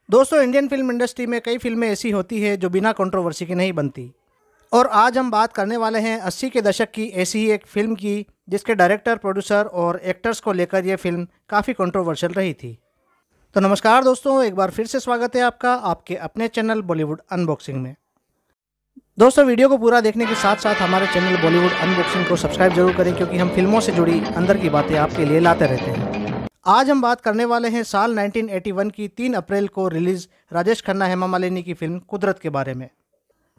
दोस्तों, Indian film industry में कई फिल्में ऐसी होती है जो बिना कंट्रोवर्सी के नहीं बनती। और आज हम बात करने वाले हैं 80 के दशक की ऐसी ही एक फिल्म की, जिसके डायरेक्टर, प्रोड्यूसर और एक्टर्स को लेकर यह फिल्म काफ़ी कंट्रोवर्शियल रही थी। तो नमस्कार दोस्तों, एक बार फिर से स्वागत है आपका आपके अपने चैनल बॉलीवुड अनबॉक्सिंग में। दोस्तों, वीडियो को पूरा देखने के साथ साथ हमारे चैनल बॉलीवुड अनबॉक्सिंग को सब्सक्राइब जरूर करें, क्योंकि हम फिल्मों से जुड़ी अंदर की बातें आपके लिए लाते रहते हैं। आज हम बात करने वाले हैं साल 1981 की 3 अप्रैल को रिलीज राजेश खन्ना हेमा मालिनी की फिल्म कुदरत के बारे में।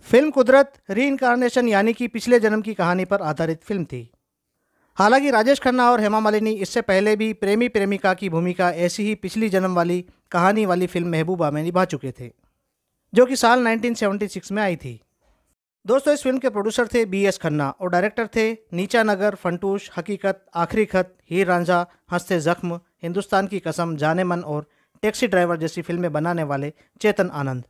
फिल्म कुदरत रीइंकार्नेशन यानी कि पिछले जन्म की कहानी पर आधारित फिल्म थी। हालांकि राजेश खन्ना और हेमा मालिनी इससे पहले भी प्रेमी प्रेमिका की भूमिका ऐसी ही पिछली जन्म वाली कहानी वाली फिल्म महबूबा में निभा चुके थे, जो कि साल 1976 में आई थी। दोस्तों, इस फिल्म के प्रोड्यूसर थे BS खन्ना और डायरेक्टर थे नीचा नगर, फंटूश, हकीकत, आखिरी खत, हीर रांझा, हंसते जख्म, हिंदुस्तान की कसम, जाने मन और टैक्सी ड्राइवर जैसी फिल्में बनाने वाले चेतन आनंद।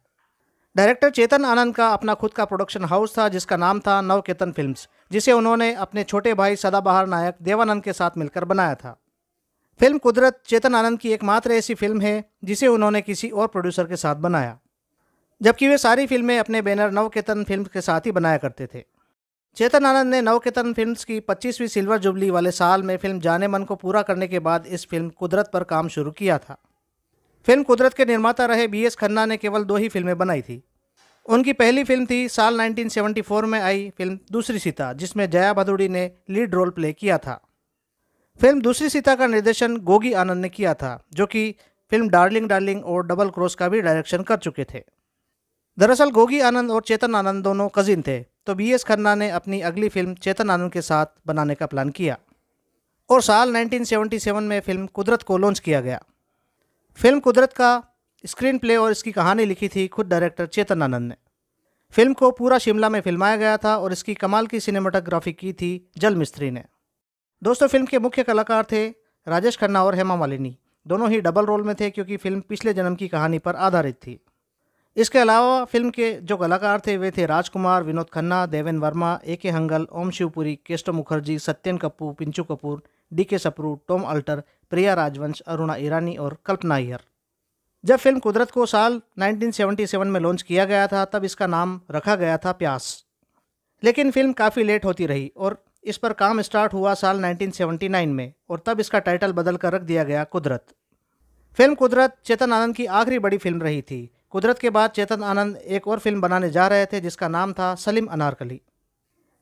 डायरेक्टर चेतन आनंद का अपना खुद का प्रोडक्शन हाउस था, जिसका नाम था नवकेतन फिल्म्स, जिसे उन्होंने अपने छोटे भाई सदाबहार नायक देवानंद के साथ मिलकर बनाया था। फिल्म कुदरत चेतन आनंद की एकमात्र ऐसी फिल्म है जिसे उन्होंने किसी और प्रोड्यूसर के साथ बनाया, जबकि वे सारी फिल्में अपने बैनर नवकेतन फिल्म्स के साथ ही बनाया करते थे। चेतन आनंद ने नवकेतन फिल्म्स की 25वीं सिल्वर जुबली वाले साल में फिल्म जाने मन को पूरा करने के बाद इस फिल्म कुदरत पर काम शुरू किया था। फिल्म कुदरत के निर्माता रहे BS खन्ना ने केवल 2 ही फिल्में बनाई थी। उनकी पहली फिल्म थी साल 1974 में आई फिल्म दूसरी सीता, जिसमें जया भादुड़ी ने लीड रोल प्ले किया था। फिल्म दूसरी सीता का निर्देशन गोगी आनंद ने किया था, जो कि फिल्म डार्लिंग डार्लिंग और डबल क्रॉस का भी डायरेक्शन कर चुके थे। दरअसल गोगी आनंद और चेतन आनंद दोनों कजिन थे, तो BS खन्ना ने अपनी अगली फिल्म चेतन आनंद के साथ बनाने का प्लान किया और साल 1977 में फिल्म कुदरत को लॉन्च किया गया। फिल्म कुदरत का स्क्रीन प्ले और इसकी कहानी लिखी थी खुद डायरेक्टर चेतन आनंद ने। फिल्म को पूरा शिमला में फिल्माया गया था और इसकी कमाल की सिनेमाटोग्राफी की थी जल मिस्त्री ने। दोस्तों, फिल्म के मुख्य कलाकार थे राजेश खन्ना और हेमा मालिनी। दोनों ही डबल रोल में थे, क्योंकि फिल्म पिछले जन्म की कहानी पर आधारित थी। इसके अलावा फिल्म के जो कलाकार थे वे थे Rajkumar, Vinod Khanna, Deven Verma, AK Hangal, Om Shivpuri, Kesto Mukherjee, Satyen Kapoor, Pinchoo Kapoor, DK Sapru, Tom Alter, Priya Rajvansh, Aruna ईरानी और कल्पना अय्यर। जब फिल्म कुदरत को साल 1977 में लॉन्च किया गया था, तब इसका नाम रखा गया था प्यास। लेकिन फिल्म काफ़ी लेट होती रही और इस पर काम स्टार्ट हुआ साल 1979 में, और तब इसका टाइटल बदल कर रख दिया गया कुदरत। फिल्म कुदरत चेतन आनंद की आखिरी बड़ी फिल्म रही थी। कुदरत के बाद चेतन आनंद एक और फिल्म बनाने जा रहे थे, जिसका नाम था सलीम अनारकली,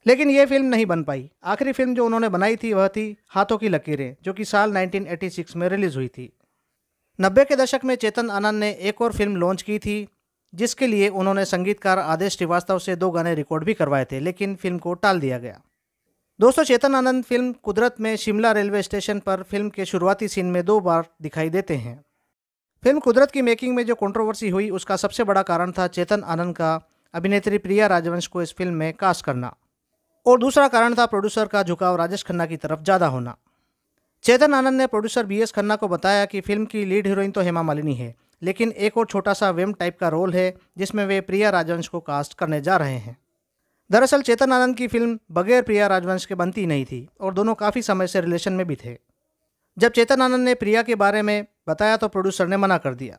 लेकिन ये फिल्म नहीं बन पाई। आखिरी फिल्म जो उन्होंने बनाई थी वह थी हाथों की लकीरें, जो कि साल 1986 में रिलीज हुई थी। 90 के दशक में चेतन आनंद ने एक और फिल्म लॉन्च की थी, जिसके लिए उन्होंने संगीतकार आदेश श्रीवास्तव से 2 गाने रिकॉर्ड भी करवाए थे, लेकिन फिल्म को टाल दिया गया। दोस्तों, चेतन आनंद फिल्म कुदरत में शिमला रेलवे स्टेशन पर फिल्म के शुरुआती सीन में 2 बार दिखाई देते हैं। फिल्म कुदरत की मेकिंग में जो कंट्रोवर्सी हुई, उसका सबसे बड़ा कारण था चेतन आनंद का अभिनेत्री प्रिया राजवंश को इस फिल्म में कास्ट करना, और दूसरा कारण था प्रोड्यूसर का झुकाव राजेश खन्ना की तरफ ज़्यादा होना। चेतन आनंद ने प्रोड्यूसर BS खन्ना को बताया कि फिल्म की लीड हीरोइन तो हेमा मालिनी है, लेकिन एक और छोटा सा वेम टाइप का रोल है जिसमें वे प्रिया राजवंश को कास्ट करने जा रहे हैं। दरअसल चेतन आनंद की फिल्म बगैर प्रिया राजवंश के बनती नहीं थी, और दोनों काफ़ी समय से रिलेशन में भी थे। जब चेतन आनंद ने प्रिया के बारे में बताया तो प्रोड्यूसर ने मना कर दिया।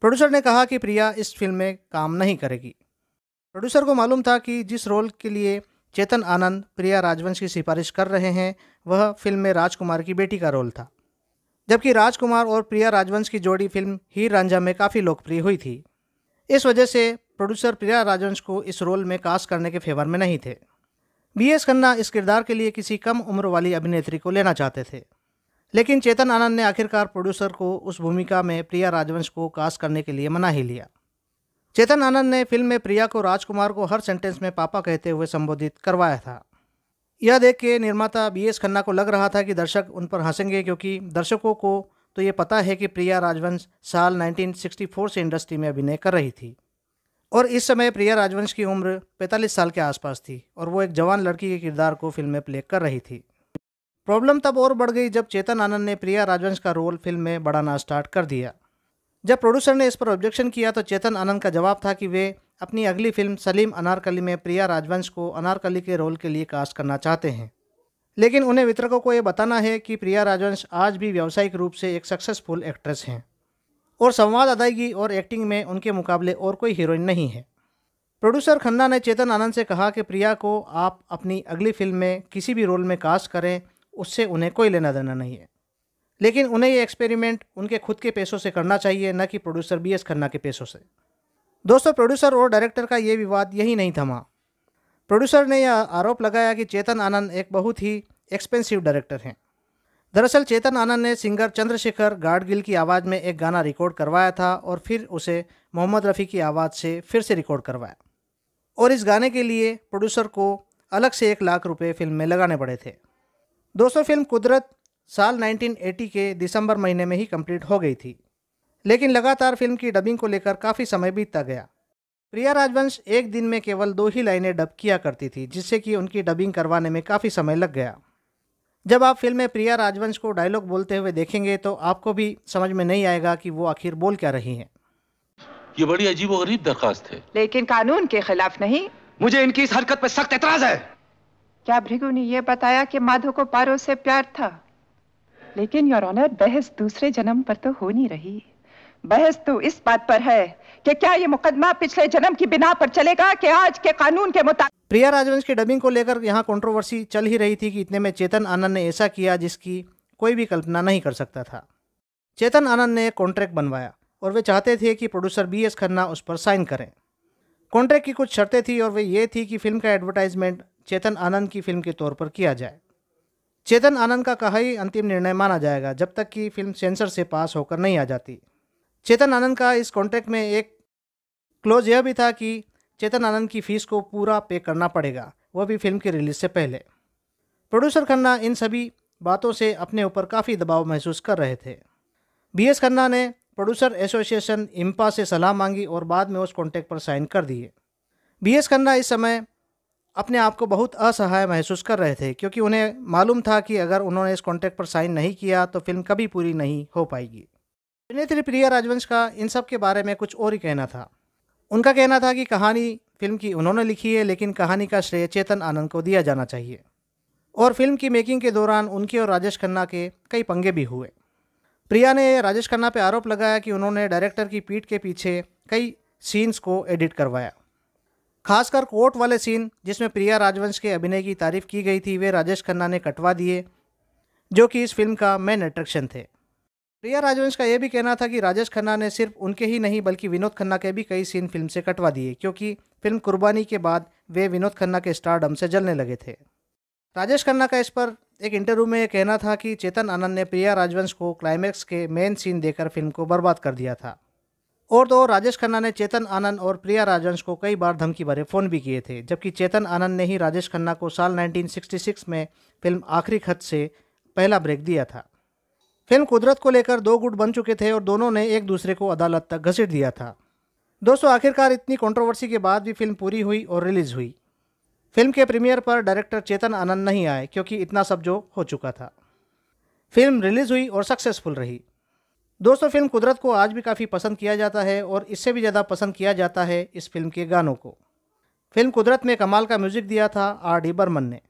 प्रोड्यूसर ने कहा कि प्रिया इस फिल्म में काम नहीं करेगी। प्रोड्यूसर को मालूम था कि जिस रोल के लिए चेतन आनंद प्रिया राजवंश की सिफारिश कर रहे हैं, वह फिल्म में राजकुमार की बेटी का रोल था, जबकि राजकुमार और प्रिया राजवंश की जोड़ी फिल्म हीर रांझा में काफ़ी लोकप्रिय हुई थी। इस वजह से प्रोड्यूसर प्रिया राजवंश को इस रोल में कास्ट करने के फेवर में नहीं थे। BS खन्ना इस किरदार के लिए किसी कम उम्र वाली अभिनेत्री को लेना चाहते थे, लेकिन चेतन आनंद ने आखिरकार प्रोड्यूसर को उस भूमिका में प्रिया राजवंश को कास्ट करने के लिए मना ही लिया। चेतन आनंद ने फिल्म में प्रिया को राजकुमार को हर सेंटेंस में पापा कहते हुए संबोधित करवाया था। यह देख के निर्माता BS खन्ना को लग रहा था कि दर्शक उन पर हंसेंगे, क्योंकि दर्शकों को तो ये पता है कि प्रिया राजवंश साल 1964 से इंडस्ट्री में अभिनय कर रही थी, और इस समय प्रिया राजवंश की उम्र 45 साल के आसपास थी, और वो एक जवान लड़की के किरदार को फिल्म में प्ले कर रही थी। प्रॉब्लम तब और बढ़ गई जब चेतन आनंद ने प्रिया राजवंश का रोल फिल्म में बढ़ाना स्टार्ट कर दिया। जब प्रोड्यूसर ने इस पर ऑब्जेक्शन किया तो चेतन आनंद का जवाब था कि वे अपनी अगली फिल्म सलीम अनारकली में प्रिया राजवंश को अनारकली के रोल के लिए कास्ट करना चाहते हैं, लेकिन उन्हें वितरकों को ये बताना है कि प्रिया राजवंश आज भी व्यावसायिक रूप से एक सक्सेसफुल एक्ट्रेस हैं और संवाद, अदायगी और एक्टिंग में उनके मुकाबले और कोई हीरोइन नहीं है। प्रोड्यूसर खन्ना ने चेतन आनंद से कहा कि प्रिया को आप अपनी अगली फिल्म में किसी भी रोल में कास्ट करें, उससे उन्हें कोई लेना देना नहीं है, लेकिन उन्हें ये एक्सपेरिमेंट उनके खुद के पैसों से करना चाहिए, न कि प्रोड्यूसर BS खन्ना के पैसों से। दोस्तों, प्रोड्यूसर और डायरेक्टर का ये विवाद यही नहीं थमा। प्रोड्यूसर ने यह आरोप लगाया कि चेतन आनंद एक बहुत ही एक्सपेंसिव डायरेक्टर हैं। दरअसल चेतन आनंद ने सिंगर चंद्रशेखर गाडगिल की आवाज़ में एक गाना रिकॉर्ड करवाया था और फिर उसे मोहम्मद रफ़ी की आवाज़ से फिर से रिकॉर्ड करवाया, और इस गाने के लिए प्रोड्यूसर को अलग से 1 लाख रुपए फिल्म में लगाने पड़े थे। दोस्तों, फिल्म कुदरत साल 1980 के दिसंबर महीने में ही कंप्लीट हो गई थी, लेकिन लगातार फिल्म की डबिंग को लेकर काफ़ी समय बीतता गया। प्रिया राजवंश एक दिन में केवल 2 ही लाइनें डब किया करती थी, जिससे कि उनकी डबिंग करवाने में काफ़ी समय लग गया। जब आप फिल्म में प्रिया राजवंश को डायलॉग बोलते हुए देखेंगे तो आपको भी समझ में नहीं आएगा कि वो आखिर बोल क्या रही हैं। ये बड़ी अजीबोगरीब दरखास्त है, लेकिन कानून के खिलाफ नहीं। मुझे इनकी इस हरकत पर सख्त एतराज है। क्या भृगु ने यह बताया कि माधो को पारो से प्यार था? लेकिन योर ऑनर, बहस दूसरे जन्म पर तो हो नहीं रही। बहस तो इस बात पर है कि क्या ये मुकदमा पिछले जन्म की बिना पर चलेगा कि आज के कानून के मुताबिक। प्रिया राजवंश की डबिंग को लेकर यहाँ कंट्रोवर्सी चल ही रही थी कि इतने में चेतन आनंद ने ऐसा किया जिसकी कोई भी कल्पना नहीं कर सकता था। चेतन आनंद ने एक कॉन्ट्रैक्ट बनवाया और वे चाहते थे कि प्रोड्यूसर BS खन्ना उस पर साइन करें। कॉन्ट्रैक्ट की कुछ शर्तें थी और वे ये थी कि फिल्म का एडवर्टाइजमेंट चेतन आनंद की फिल्म के तौर पर किया जाए। चेतन आनंद का कहा ही अंतिम निर्णय माना जाएगा जब तक कि फिल्म सेंसर से पास होकर नहीं आ जाती। चेतन आनंद का इस कॉन्ट्रैक्ट में एक क्लोज यह भी था कि चेतन आनंद की फीस को पूरा पे करना पड़ेगा, वह भी फिल्म की रिलीज से पहले। प्रोड्यूसर खन्ना इन सभी बातों से अपने ऊपर काफ़ी दबाव महसूस कर रहे थे। BS खन्ना ने प्रोड्यूसर एसोसिएशन IMPA से सलाह मांगी और बाद में उस कॉन्ट्रैक्ट पर साइन कर दिए। BS खन्ना इस समय अपने आप को बहुत असहाय महसूस कर रहे थे, क्योंकि उन्हें मालूम था कि अगर उन्होंने इस कॉन्ट्रैक्ट पर साइन नहीं किया तो फिल्म कभी पूरी नहीं हो पाएगी। अभिनेत्री प्रिया राजवंश का इन सब के बारे में कुछ और ही कहना था। उनका कहना था कि कहानी फिल्म की उन्होंने लिखी है, लेकिन कहानी का श्रेय चेतन आनंद को दिया जाना चाहिए, और फिल्म की मेकिंग के दौरान उनके और राजेश खन्ना के कई पंगे भी हुए। प्रिया ने राजेश खन्ना पर आरोप लगाया कि उन्होंने डायरेक्टर की पीठ के पीछे कई सीन्स को एडिट करवाया। खासकर कोर्ट वाले सीन जिसमें प्रिया राजवंश के अभिनय की तारीफ की गई थी, वे राजेश खन्ना ने कटवा दिए, जो कि इस फिल्म का मेन अट्रैक्शन थे। प्रिया राजवंश का यह भी कहना था कि राजेश खन्ना ने सिर्फ उनके ही नहीं बल्कि विनोद खन्ना के भी कई सीन फिल्म से कटवा दिए, क्योंकि फिल्म कुर्बानी के बाद वे विनोद खन्ना के स्टारडम से जलने लगे थे। राजेश खन्ना का इस पर एक इंटरव्यू में यह कहना था कि चेतन आनंद ने प्रिया राजवंश को क्लाइमैक्स के मेन सीन देकर फिल्म को बर्बाद कर दिया था। और तो राजेश खन्ना ने चेतन आनंद और प्रिया राजवंश को कई बार धमकी भरे फ़ोन भी किए थे, जबकि चेतन आनंद ने ही राजेश खन्ना को साल 1966 में फिल्म आखिरी खत से पहला ब्रेक दिया था। फिल्म कुदरत को लेकर 2 गुट बन चुके थे और दोनों ने एक दूसरे को अदालत तक घसीट दिया था। दोस्तों, आखिरकार इतनी कंट्रोवर्सी के बाद भी फिल्म पूरी हुई और रिलीज़ हुई। फिल्म के प्रीमियर पर डायरेक्टर चेतन आनंद नहीं आए, क्योंकि इतना सब जो हो चुका था। फिल्म रिलीज़ हुई और सक्सेसफुल रही। दोस्तों, फिल्म कुदरत को आज भी काफ़ी पसंद किया जाता है और इससे भी ज़्यादा पसंद किया जाता है इस फिल्म के गानों को। फिल्म कुदरत में कमाल का म्यूज़िक दिया था R.D. बर्मन ने।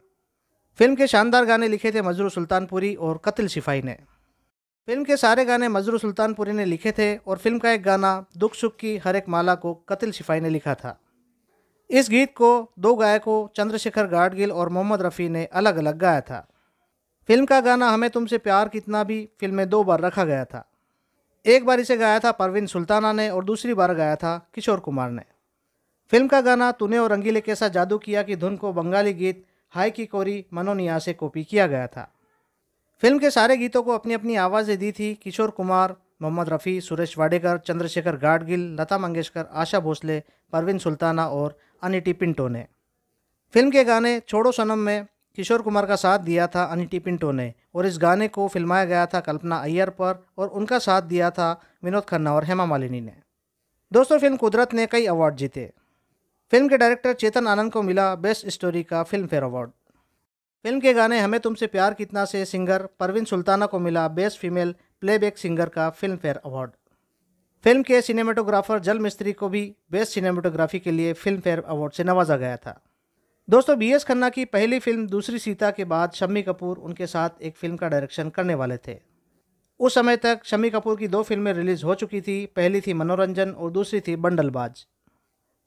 फिल्म के शानदार गाने लिखे थे मजरू सुल्तानपुरी और कतिल शिफाई ने। फिल्म के सारे गाने मजरू सुल्तानपुरी ने लिखे थे और फिल्म का एक गाना दुख सुख की हर एक माला को कतिल शिफाई ने लिखा था। इस गीत को 2 गायकों चंद्रशेखर गाडगिल और मोहम्मद रफ़ी ने अलग अलग गाया था। फिल्म का गाना हमें तुमसे प्यार कितना भी फिल्म में 2 बार रखा गया था। एक बार इसे गाया था परवीन सुल्ताना ने और दूसरी बार गाया था किशोर कुमार ने। फिल्म का गाना तूने और रंगीले कैसा जादू किया की धुन को बंगाली गीत हाय की कोरी मनोनिया से कॉपी किया गया था। फिल्म के सारे गीतों को अपनी अपनी आवाज़ें दी थी किशोर कुमार, मोहम्मद रफ़ी, सुरेश वाडेकर, चंद्रशेखर गाडगिल, लता मंगेशकर, आशा भोसले, परवीन सुल्ताना और अनिटी पिंटो ने। फिल्म के गाने छोड़ो सनम में किशोर कुमार का साथ दिया था अनिटी पिंटो ने और इस गाने को फिल्माया गया था कल्पना अय्यर पर और उनका साथ दिया था विनोद खन्ना और हेमा मालिनी ने। दोस्तों, फिल्म कुदरत ने कई अवार्ड जीते। फिल्म के डायरेक्टर चेतन आनंद को मिला बेस्ट स्टोरी का फिल्म फेयर अवार्ड। फिल्म के गाने हमें तुमसे प्यार कितना से सिंगर परवीन सुल्ताना को मिला बेस्ट फीमेल प्लेबैक सिंगर का फिल्म फेयर अवार्ड। फिल्म के सिनेमेटोग्राफर जल मिस्त्री को भी बेस्ट सिनेमेटोग्राफी के लिए फिल्म फेयर अवार्ड से नवाजा गया था। दोस्तों, BS खन्ना की पहली फिल्म दूसरी सीता के बाद शम्मी कपूर उनके साथ एक फिल्म का डायरेक्शन करने वाले थे। उस समय तक शम्मी कपूर की 2 फिल्में रिलीज़ हो चुकी थी। पहली थी मनोरंजन और दूसरी थी बंडलबाज।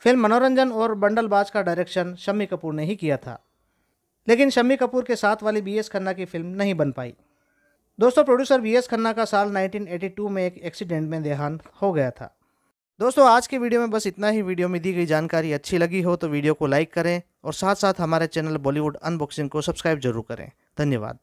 फिल्म मनोरंजन और बंडलबाज का डायरेक्शन शम्मी कपूर ने ही किया था, लेकिन शम्मी कपूर के साथ वाली बीएस खन्ना की फिल्म नहीं बन पाई। दोस्तों, प्रोड्यूसर बीएस खन्ना का साल 1982 में एक एक्सीडेंट में देहांत हो गया था। दोस्तों, आज की वीडियो में बस इतना ही। वीडियो में दी गई जानकारी अच्छी लगी हो तो वीडियो को लाइक करें और साथ साथ हमारे चैनल बॉलीवुड अनबॉक्सिंग को सब्सक्राइब जरूर करें। धन्यवाद।